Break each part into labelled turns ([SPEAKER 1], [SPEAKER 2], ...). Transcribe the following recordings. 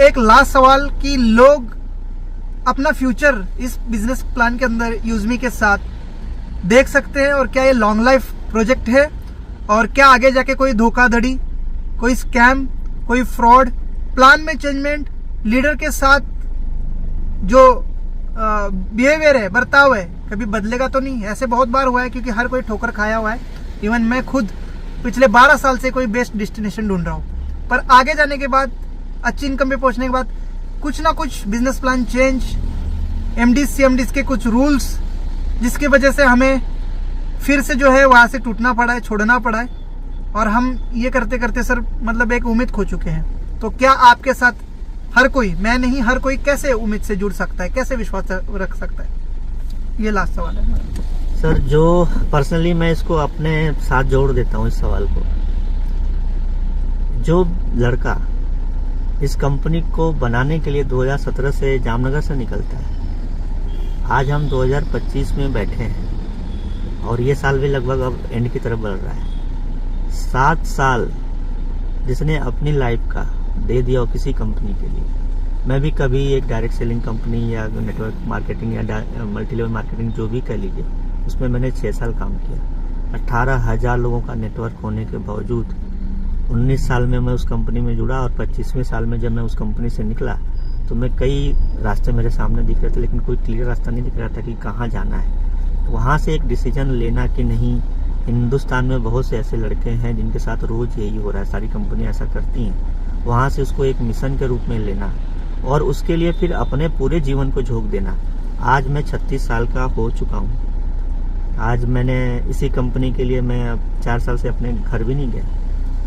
[SPEAKER 1] एक लास्ट सवाल कि लोग अपना फ्यूचर इस बिजनेस प्लान के अंदर यूजमी के साथ देख सकते हैं, और क्या ये लॉन्ग लाइफ प्रोजेक्ट है, और क्या आगे जाके कोई धोखाधड़ी, कोई स्कैम, कोई फ्रॉड, प्लान में चेंजमेंट, लीडर के साथ जो बिहेवियर है, बर्ताव है, कभी बदलेगा तो नहीं। ऐसे बहुत बार हुआ है, क्योंकि हर कोई ठोकर खाया हुआ है। इवन मैं खुद पिछले 12 साल से कोई बेस्ट डेस्टिनेशन ढूंढ रहा हूँ, पर आगे जाने के बाद, अच्छी इनकम पे पहुंचने के बाद कुछ ना कुछ बिजनेस प्लान चेंज, एमडीज सीएमडीज के कुछ रूल्स, जिसकी वजह से हमें फिर से जो है वहां से टूटना पड़ा है, छोड़ना पड़ा है, और हम ये करते करते सर मतलब एक उम्मीद खो चुके हैं। तो क्या आपके साथ हर कोई, मैं नहीं, हर कोई कैसे उम्मीद से जुड़ सकता है, कैसे विश्वास रख सकता है? ये लास्ट सवाल है
[SPEAKER 2] सर। जो पर्सनली मैं इसको अपने साथ जोड़ देता हूँ इस सवाल को। जो लड़का इस कंपनी को बनाने के लिए 2017 से जामनगर से निकलता है, आज हम 2025 में बैठे हैं और ये साल भी लगभग अब एंड की तरफ बढ़ रहा है। 7 साल जिसने अपनी लाइफ का दे दिया हो किसी कंपनी के लिए। मैं भी कभी एक डायरेक्ट सेलिंग कंपनी या नेटवर्क मार्केटिंग या मल्टी लेवल मार्केटिंग जो भी कह लीजिए, उसमें मैंने 6 साल काम किया। 18,000 लोगों का नेटवर्क होने के बावजूद 19 साल में मैं उस कंपनी में जुड़ा, और 25वें साल में जब मैं उस कंपनी से निकला तो मैं कई रास्ते मेरे सामने दिख रहे थे, लेकिन कोई क्लियर रास्ता नहीं दिख रहा था कि कहाँ जाना है। वहाँ से एक डिसीजन लेना कि नहीं, हिंदुस्तान में बहुत से ऐसे लड़के हैं जिनके साथ रोज यही हो रहा है, सारी कंपनियां ऐसा करती हैं। वहाँ से उसको एक मिशन के रूप में लेना, और उसके लिए फिर अपने पूरे जीवन को झोंक देना। आज मैं 36 साल का हो चुका हूँ। आज मैंने इसी कंपनी के लिए, मैं अब 4 साल से अपने घर भी नहीं गया।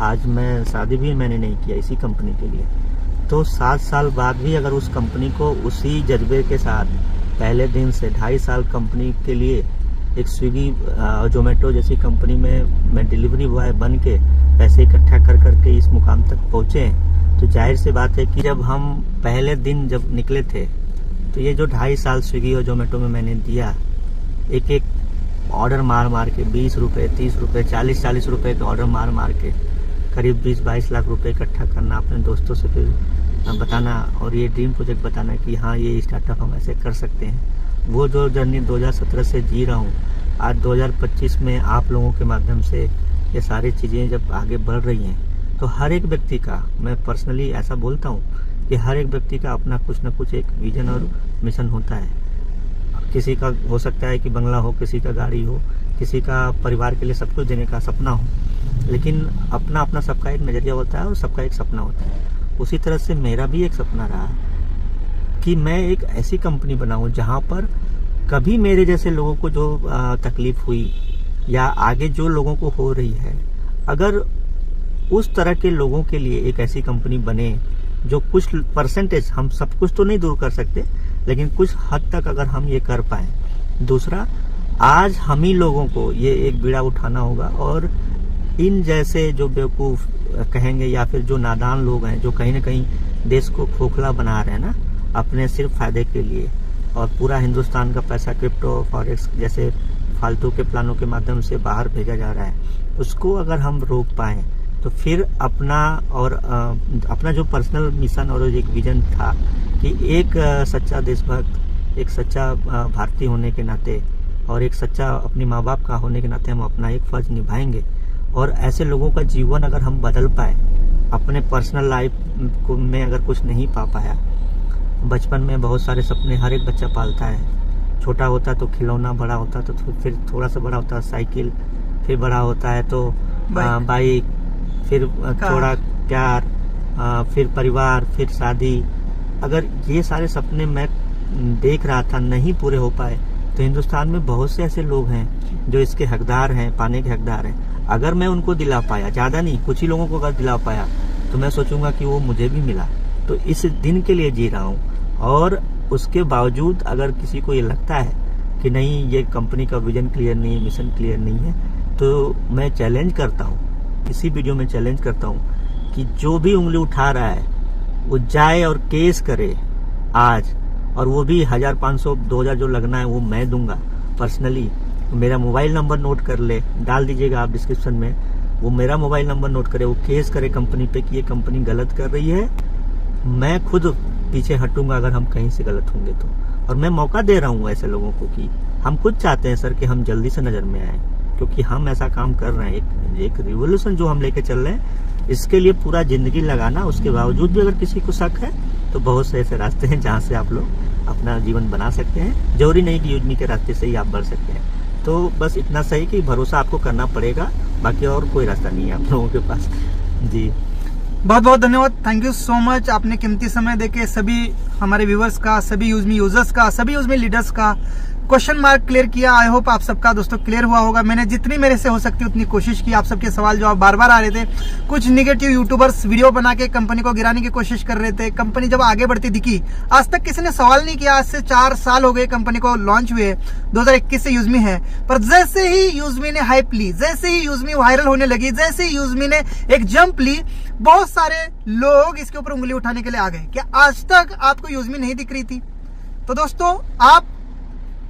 [SPEAKER 2] आज मैं शादी भी मैंने नहीं किया इसी कंपनी के लिए। तो 7 साल बाद भी अगर उस कंपनी को उसी जज्बे के साथ पहले दिन से 2.5 साल कंपनी के लिए एक स्विगी जोमेटो जैसी कंपनी में मैं डिलीवरी बॉय बन के पैसे इकट्ठा कर करके इस मुकाम तक पहुँचे, तो जाहिर सी बात है कि जब हम पहले दिन जब निकले थे तो ये जो 2.5 साल स्विगी और जोमेटो में मैंने दिया, एक एक ऑर्डर मार मार के 20 रुपये, 30 रुपये, 40 रुपये के ऑर्डर मार मार के करीब 20-22 लाख रुपए इकट्ठा करना, अपने दोस्तों से फिर बताना और ये ड्रीम प्रोजेक्ट बताना कि हाँ ये स्टार्टअप हम ऐसे कर सकते हैं। वो जो जर्नी 2017 से जी रहा हूँ, आज 2025 में आप लोगों के माध्यम से ये सारी चीज़ें जब आगे बढ़ रही हैं, तो हर एक व्यक्ति का, मैं पर्सनली ऐसा बोलता हूँ कि हर एक व्यक्ति का अपना कुछ न कुछ एक विजन और मिशन होता है। किसी का हो सकता है कि बंगला हो, किसी का गाड़ी हो, किसी का परिवार के लिए सब कुछ देने का सपना हो, लेकिन अपना अपना सबका एक नज़रिया होता है और सबका एक सपना होता है। उसी तरह से मेरा भी एक सपना रहा कि मैं एक ऐसी कंपनी बनाऊं जहां पर कभी मेरे जैसे लोगों को जो तकलीफ हुई या आगे जो लोगों को हो रही है, अगर उस तरह के लोगों के लिए एक ऐसी कंपनी बने जो कुछ परसेंटेज, हम सब कुछ तो नहीं दूर कर सकते, लेकिन कुछ हद तक अगर हम ये कर पाए। दूसरा, आज हम ही लोगों को ये एक बीड़ा उठाना होगा, और इन जैसे जो बेवकूफ़ कहेंगे या फिर जो नादान लोग हैं, जो कहीं ना कहीं देश को खोखला बना रहे हैं ना अपने सिर्फ फायदे के लिए, और पूरा हिंदुस्तान का पैसा क्रिप्टो फॉरेक्स जैसे फालतू के प्लानों के माध्यम से बाहर भेजा जा रहा है, उसको अगर हम रोक पाएँ तो फिर अपना और अपना जो पर्सनल मिशन और एक विजन था कि एक सच्चा देशभक्त, एक सच्चा भारतीय होने के नाते और एक सच्चा अपने माँ बाप का होने के नाते हम अपना एक फर्ज निभाएंगे। और ऐसे लोगों का जीवन अगर हम बदल पाए, अपने पर्सनल लाइफ को में अगर कुछ नहीं पा पाया, बचपन में बहुत सारे सपने हर एक बच्चा पालता है। छोटा होता है तो खिलौना, बड़ा होता है तो फिर थोड़ा सा बड़ा होता है साइकिल, फिर बड़ा होता है तो बाइक, फिर थोड़ा प्यार, फिर परिवार, फिर शादी। अगर ये सारे सपने मैं देख रहा था नहीं पूरे हो पाए, तो हिंदुस्तान में बहुत से ऐसे लोग हैं जो इसके हकदार हैं, पाने के हकदार हैं। अगर मैं उनको दिला पाया, ज़्यादा नहीं, कुछ ही लोगों को अगर दिला पाया, तो मैं सोचूंगा कि वो मुझे भी मिला। तो इस दिन के लिए जी रहा हूँ। और उसके बावजूद अगर किसी को ये लगता है कि नहीं ये कंपनी का विजन क्लियर नहीं है, मिशन क्लियर नहीं है, तो मैं चैलेंज करता हूँ, इसी वीडियो में चैलेंज करता हूँ कि जो भी उंगली उठा रहा है वो जाए और केस करे आज, और वो भी 1500-2000 जो लगना है वो मैं दूंगा पर्सनली। मेरा मोबाइल नंबर नोट कर ले, डाल दीजिएगा आप डिस्क्रिप्शन में, वो मेरा मोबाइल नंबर नोट करे, वो केस करे कंपनी पे कि ये कंपनी गलत कर रही है, मैं खुद पीछे हटूंगा अगर हम कहीं से गलत होंगे तो। और मैं मौका दे रहा हूँ ऐसे लोगों को कि हम खुद चाहते हैं सर कि हम जल्दी से नजर में आए, क्योंकि हम ऐसा काम कर रहे हैं, एक रिवोल्यूशन जो हम लेके चल रहे हैं, इसके लिए पूरा जिंदगी लगाना। उसके बावजूद भी अगर किसी को शक है तो बहुत से ऐसे रास्ते हैं जहाँ से आप लोग अपना जीवन बना सकते हैं। जरूरी नहीं कि यूजमी के रास्ते से ही आप बढ़ सकते हैं। तो बस इतना सही कि भरोसा आपको करना पड़ेगा, बाकी और कोई रास्ता नहीं है आप लोगों के पास। जी
[SPEAKER 1] बहुत बहुत धन्यवाद, थैंक यू सो मच। आपने कीमती समय देके सभी हमारे व्यूवर्स का, सभी यूजमी यूजर्स का, सभी यूजमी लीडर्स का क्वेश्चन मार्क क्लियर किया। आई होप आप सबका दोस्तों क्लियर हुआ होगा। मैंने जितनी मेरे से हो सकती उतनी कोशिश की। आप सबके सवाल जवाब बार बार आ रहे थे। कुछ निगेटिव यूट्यूबर्स वीडियो बना के कंपनी को गिराने की कोशिश कर रहे थे। कंपनी जब आगे बढ़ती दिखी, आज तक किसी ने सवाल नहीं किया। आज से 4 साल हो गए कंपनी को लॉन्च हुए, 2021 से यूजमी है। पर जैसे ही यूजमी ने हाइप ली, जैसे ही यूजमी वायरल होने लगी, जैसे ही यूजमी ने एक जंप ली, बहुत सारे लोग इसके ऊपर उंगली उठाने के लिए आ गए। क्या आज तक आपको यूजमी नहीं दिख रही थी? तो दोस्तों आप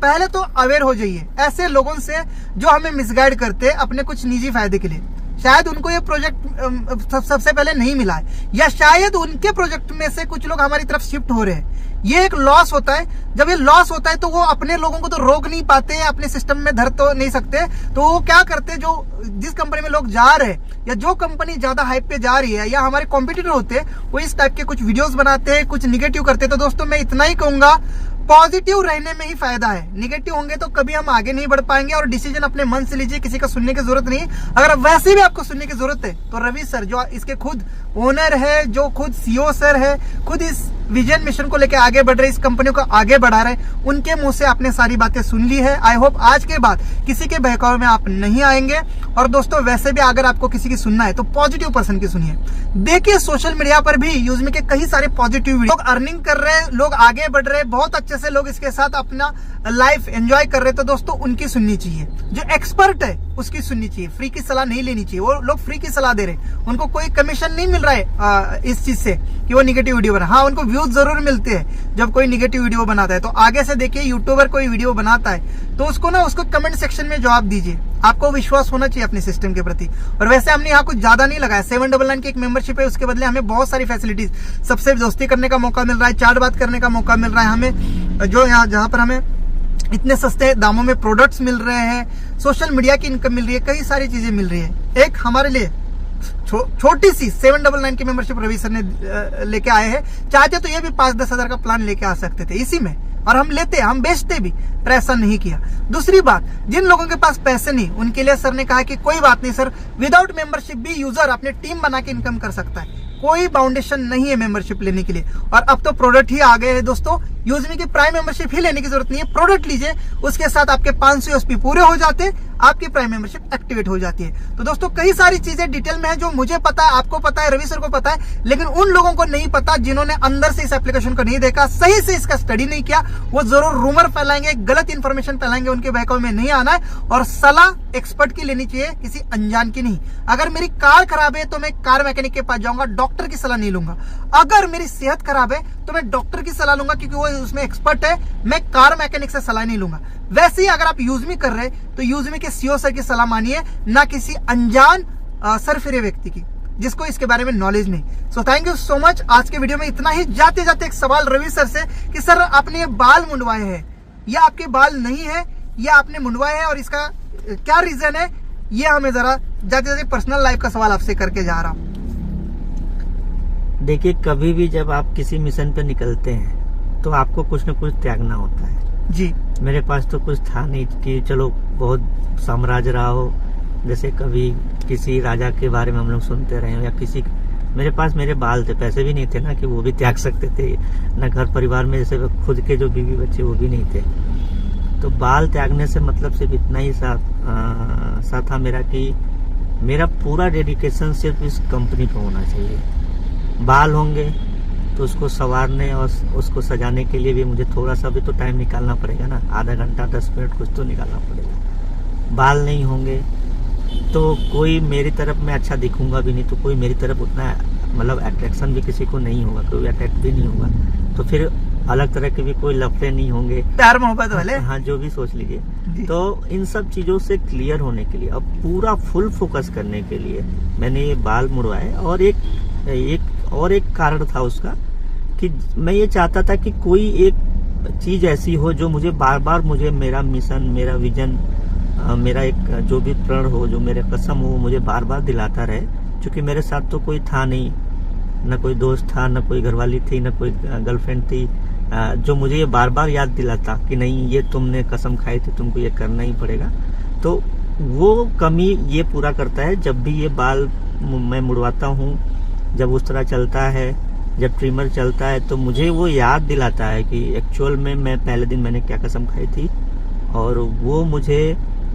[SPEAKER 1] पहले तो अवेयर हो जाइए ऐसे लोगों से जो हमें मिसगाइड करते हैं अपने कुछ निजी फायदे के लिए। शायद उनको ये प्रोजेक्ट सबसे पहले नहीं मिला है, या शायद उनके प्रोजेक्ट में से कुछ लोग हमारी तरफ शिफ्ट हो रहे हैं। ये एक लॉस होता है। जब ये लॉस होता है तो वो अपने लोगों को तो रोक नहीं पाते हैं, अपने सिस्टम में धर तो नहीं सकते। तो वो क्या करते हैं, जो जिस कंपनी में लोग जा रहे हैं या जो कंपनी ज्यादा हाइप पे जा रही है या हमारे कॉम्पिटिटर होते हैं, वो इस टाइप के कुछ वीडियोस बनाते हैं, कुछ निगेटिव करते हैं। तो दोस्तों मैं इतना ही कहूंगा, पॉजिटिव रहने में ही फायदा है। निगेटिव होंगे तो कभी हम आगे नहीं बढ़ पाएंगे। और डिसीजन अपने मन से लीजिए, किसी का सुनने की जरूरत नहीं। अगर वैसे भी आपको सुनने की जरूरत है तो रवि सर जो इसके खुद ओनर है, जो खुद सीईओ सर है, खुद इस विजन मिशन को लेकर आगे बढ़ रहे, इस कंपनी को आगे बढ़ा रहे, उनके मुंह से आपने सारी बातें सुन ली है। आई होप आज के बाद किसी के बहकावे में आप नहीं आएंगे। और दोस्तों वैसे भी अगर आपको किसी की सुनना है तो पॉजिटिव पर्सन की सुनिए। देखिए सोशल मीडिया पर भी यूजमी के कई सारे पॉजिटिव वीडियो, लोग अर्निंग कर रहे हैं, लोग आगे बढ़ रहे हैं, बहुत अच्छे से लोग इसके साथ अपना लाइफ एंजॉय कर रहे हैं। तो दोस्तों उनकी सुननी चाहिए। जो एक्सपर्ट है उसकी सुननी चाहिए, फ्री की सलाह नहीं लेनी चाहिए। वो लोग फ्री की सलाह दे रहे हैं, उनको कोई कमीशन नहीं मिल रहा है इस चीज से कि वो निगेटिव वीडियो बना। हाँ, उनको व्यूज जरूर मिलते हैं जब कोई निगेटिव वीडियो बनाता है। तो आगे से देखिए, यूट्यूबर कोई वीडियो बनाता है तो उसको कमेंट सेक्शन में जवाब दीजिए। आपको विश्वास होना चाहिए अपने सिस्टम के प्रति। और वैसे हमने यहाँ कुछ ज्यादा नहीं लगाया। 799 की एक मेंबरशिप है, उसके बदले हमें बहुत सारी फैसिलिटीज, सबसे दोस्ती करने का मौका मिल रहा है, चाट बात करने का मौका मिल रहा है हमें, जो यहाँ जहाँ पर हमें इतने सस्ते दामों में प्रोडक्ट्स मिल रहे हैं, सोशल मीडिया की इनकम मिल रही है, कई सारी चीजें मिल रही है। एक हमारे लिए छोटी सी 799 की मेंबरशिप रवि सर ने लेके आए हैं। चाहते तो ये भी 5-10 हजार का प्लान लेके आ सकते थे इसी में, और हम लेते, हम बेचते भी, पर ऐसा नहीं किया। दूसरी बात, जिन लोगों के पास पैसे नहीं, उनके लिए सर ने कहा कि कोई बात नहीं सर, विदाउट मेंबरशिप भी यूजर अपने टीम बना के इनकम कर सकता है। कोई बाउंडेशन नहीं है मेंबरशिप लेने के लिए। और अब तो प्रोडक्ट ही आ गए हैं दोस्तों, यूजमी की प्राइम मेंबरशिप ही लेने की जरूरत नहीं है। प्रोडक्ट लीजिए, उसके साथ आपके 500 यूएसपी पूरे हो जाते, आपकी प्राइम मेंबरशिप एक्टिवेट हो जाती है। तो दोस्तों कई सारी चीजें डिटेल में है जो मुझे पता है, आपको पता है, रवि सर को पता है, लेकिन उन लोगों को नहीं पता जिन्होंने अंदर से इस एप्लीकेशन को नहीं देखा, सही से इसका स्टडी नहीं किया। वो जरूर रूमर फैलाएंगे, गलत इंफॉर्मेशन फैलाएंगे, उनके बहकावे में नहीं आना है। और सलाह एक्सपर्ट की लेनी चाहिए, किसी अनजान की नहीं। अगर मेरी कार खराब है तो मैं कार मैकेनिक के पास जाऊंगा, डॉक्टर की सलाह नहीं लूंगा। अगर मेरी सेहत खराब है तो मैं डॉक्टर की सलाह लूंगा क्योंकि वो उसमें एक्सपर्ट है, मैं कार मैकेनिक से सलाह नहीं लूंगा। वैसे ही अगर आप यूजमी कर रहे तो यूजमी के सीईओ सर की सलाह मानिए, ना किसी अनजान सरफिरे व्यक्ति की जिसको इसके बारे में नॉलेज नहीं। So thank you so much. आज के वीडियो में इतना ही। जाते जाते एक सवाल रवि सर से कि सर आपने ये बाल मुंडवाए हैं, या आपके बाल नहीं है, या आपने मुंडवाए हैं और इसका क्या रीजन है, ये हमें जरा जाते जाते पर्सनल लाइफ का सवाल आपसे करके जा रहा हूं।
[SPEAKER 2] देखिए, कभी भी जब आप किसी मिशन पे निकलते हैं तो आपको कुछ न कुछ त्यागना होता है
[SPEAKER 1] जी।
[SPEAKER 2] मेरे पास तो कुछ था नहीं कि चलो बहुत साम्राज्य रहा हो, जैसे कभी किसी राजा के बारे में हम लोग सुनते रहे हो, या किसी, मेरे पास मेरे बाल थे, पैसे भी नहीं थे ना कि वो भी त्याग सकते थे, ना घर परिवार में जैसे खुद के जो बीवी बच्चे वो भी नहीं थे। तो बाल त्यागने से मतलब सिर्फ इतना ही साथ था मेरा कि मेरा पूरा डेडिकेशन सिर्फ इस कंपनी पे होना चाहिए। बाल होंगे तो उसको संवारने और उसको सजाने के लिए भी मुझे थोड़ा सा भी तो टाइम निकालना पड़ेगा ना, आधा घंटा 10 मिनट कुछ तो निकालना पड़ेगा। बाल नहीं होंगे तो कोई मेरी तरफ मैं अच्छा दिखूंगा भी नहीं, तो कोई मेरी तरफ उतना मतलब अट्रैक्शन भी किसी को नहीं होगा, कोई अट्रैक्ट भी नहीं होगा। तो फिर अलग तरह के भी कोई लफड़े नहीं होंगे,
[SPEAKER 1] प्यार मोहब्बत वाले,
[SPEAKER 2] हाँ जो भी सोच लीजिए। तो इन सब चीजों से क्लियर होने के लिए, अब पूरा फुल फोकस करने के लिए मैंने ये बाल मुड़वाए। और एक कारण था उसका कि मैं ये चाहता था कि कोई एक चीज ऐसी हो जो मुझे बार बार मुझे मेरा मिशन, मेरा विजन, मेरा एक जो भी प्रण हो, जो मेरे कसम हो, मुझे बार बार दिलाता रहे। क्योंकि मेरे साथ तो कोई था नहीं, न कोई दोस्त था, न कोई घरवाली थी, न कोई गर्लफ्रेंड थी, जो मुझे ये बार बार याद दिलाता कि नहीं ये तुमने कसम खाई थी, तुमको ये करना ही पड़ेगा। तो वो कमी ये पूरा करता है जब भी ये बाल मैं मुड़वाता हूँ, जब उस तरह चलता है, जब ट्रिमर चलता है, तो मुझे वो याद दिलाता है कि एक्चुअल में मैं पहले दिन मैंने क्या कसम खाई थी। और वो मुझे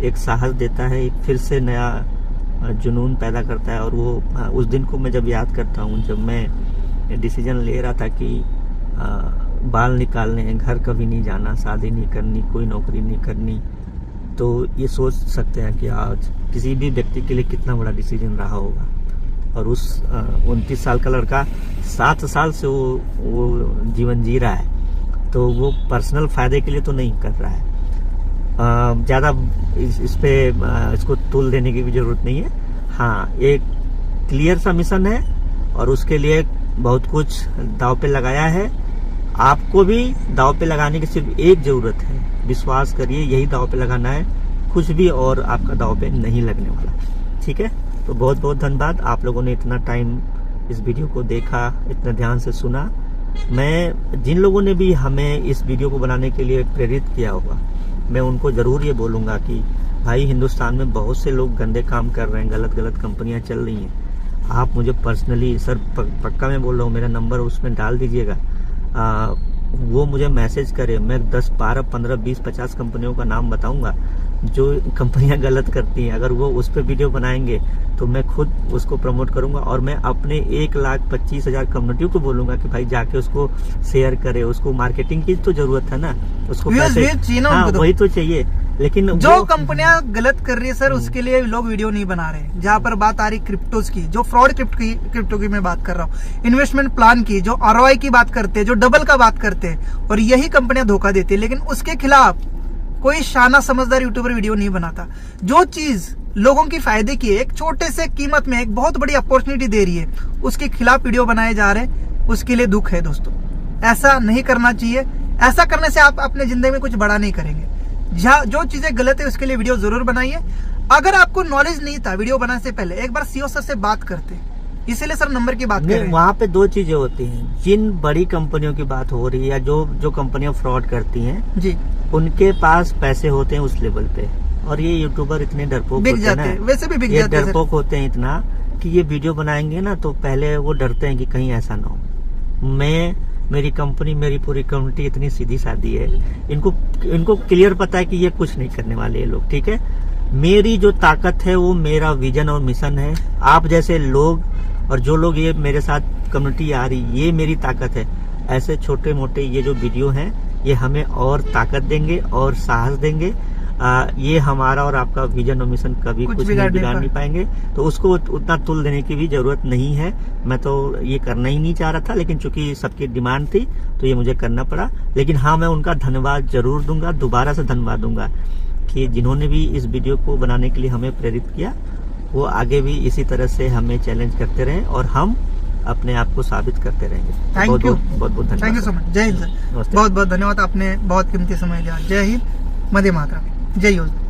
[SPEAKER 2] एक साहस देता है, एक फिर से नया जुनून पैदा करता है। और वो उस दिन को मैं जब याद करता हूँ, जब मैं डिसीजन ले रहा था कि बाल निकालने हैं, घर कभी नहीं जाना, शादी नहीं करनी, कोई नौकरी नहीं करनी, तो ये सोच सकते हैं कि आज किसी भी व्यक्ति के लिए कितना बड़ा डिसीजन रहा होगा। और उस 29 साल का लड़का 7 साल से वो जीवन जी रहा है, तो वो पर्सनल फायदे के लिए तो नहीं कर रहा है। ज़्यादा इस पे इसको तूल देने की भी जरूरत नहीं है। हाँ, एक क्लियर सा मिशन है और उसके लिए बहुत कुछ दांव पे लगाया है। आपको भी दांव पे लगाने की सिर्फ एक जरूरत है, विश्वास करिए, यही दांव पे लगाना है, कुछ भी और आपका दांव पे नहीं लगने वाला। ठीक है, तो बहुत बहुत धन्यवाद, आप लोगों ने इतना टाइम इस वीडियो को देखा, इतना ध्यान से सुना। मैं जिन लोगों ने भी हमें इस वीडियो को बनाने के लिए प्रेरित किया होगा, मैं उनको जरूर ये बोलूंगा कि भाई, हिंदुस्तान में बहुत से लोग गंदे काम कर रहे हैं, गलत गलत कंपनियां चल रही हैं। आप मुझे पर्सनली, सर पक्का मैं बोल रहा हूँ, मेरा नंबर उसमें डाल दीजिएगा, वो मुझे मैसेज करे। मैं 10, 12, 15, 20, 50 कंपनियों का नाम बताऊंगा जो कंपनियां गलत करती हैं। अगर वो उस पर वीडियो बनाएंगे तो मैं खुद उसको प्रमोट करूंगा और मैं अपने 1,25,000 कम्युनिटी को बोलूंगा कि भाई जाके उसको शेयर करे। उसको मार्केटिंग की तो जरूरत है ना, उसको पैसे, हाँ, वही तो चाहिए। लेकिन
[SPEAKER 1] जो कंपनियां गलत कर रही है सर, उसके लिए लोग वीडियो नहीं बना रहे। जहाँ पर बात आ रही क्रिप्टोज की, जो फ्रॉड क्रिप्टो की मैं बात कर रहा हूँ, इन्वेस्टमेंट प्लान की, जो ROI की बात करते हैं, जो डबल का बात करते हैं, और यही कंपनियां धोखा देती है। लेकिन उसके खिलाफ कोई शाना समझदार यूट्यूबर वीडियो नहीं बनाता। जो चीज लोगों की फायदे की है, एक छोटे से कीमत में एक बहुत बड़ी अपॉर्चुनिटी दे रही है, उसके खिलाफ वीडियो बनाए जा रहे हैं, उसके लिए दुख है दोस्तों। ऐसा नहीं करना चाहिए। ऐसा करने से आप अपने जिंदगी में कुछ बड़ा नहीं करेंगे। जो चीजें गलत है उसके लिए वीडियो जरूर बनाइए। अगर आपको नॉलेज नहीं था वीडियो बनाने से पहले, एक बार CEO सर से बात करते, इसीलिए सर नंबर की बात करें।
[SPEAKER 2] वहाँ पे दो चीजें होती हैं, जिन बड़ी कंपनियों की बात हो रही है या जो कंपनियां फ्रॉड करती हैं जी, उनके पास पैसे होते हैं उस लेवल पे, और ये यूट्यूबर इतने डरपोक होते हैं ना,
[SPEAKER 1] वैसे भी बिक जाते हैं,
[SPEAKER 2] डरपोक होते हैं इतना कि ये वीडियो बनाएंगे ना तो पहले वो डरते हैं कि कहीं ऐसा ना हो। मेरी कंपनी, मेरी पूरी कम्युनिटी इतनी सीधी सादी है, इनको क्लियर पता है कि ये कुछ नहीं करने वाले ये लोग। ठीक है, मेरी जो ताकत है वो मेरा विजन और मिशन है। आप जैसे लोग और जो लोग ये मेरे साथ कम्युनिटी आ रही, ये मेरी ताकत है। ऐसे छोटे मोटे ये जो वीडियो हैं, ये हमें और ताकत देंगे और साहस देंगे। ये हमारा और आपका विजन और मिशन कभी कुछ बिगाड़ नहीं पाएंगे। तो उसको उतना तुल देने की भी जरूरत नहीं है। मैं तो ये करना ही नहीं चाह रहा था, लेकिन चूंकि सबकी डिमांड थी तो ये मुझे करना पड़ा। लेकिन हाँ, मैं उनका धन्यवाद जरूर दूंगा, दोबारा से धन्यवाद दूंगा कि जिन्होंने भी इस वीडियो को बनाने के लिए हमें प्रेरित किया, वो आगे भी इसी तरह से हमें चैलेंज करते रहें और हम अपने आप को साबित करते रहेंगे।
[SPEAKER 1] थैंक यू,
[SPEAKER 2] बहुत बहुत धन्यवाद।
[SPEAKER 1] Thank you so much. जय हिंद सर, बहुत बहुत धन्यवाद, आपने बहुत कीमती समय लिया। जय हिंद, वंदे मातरम, जय योजना।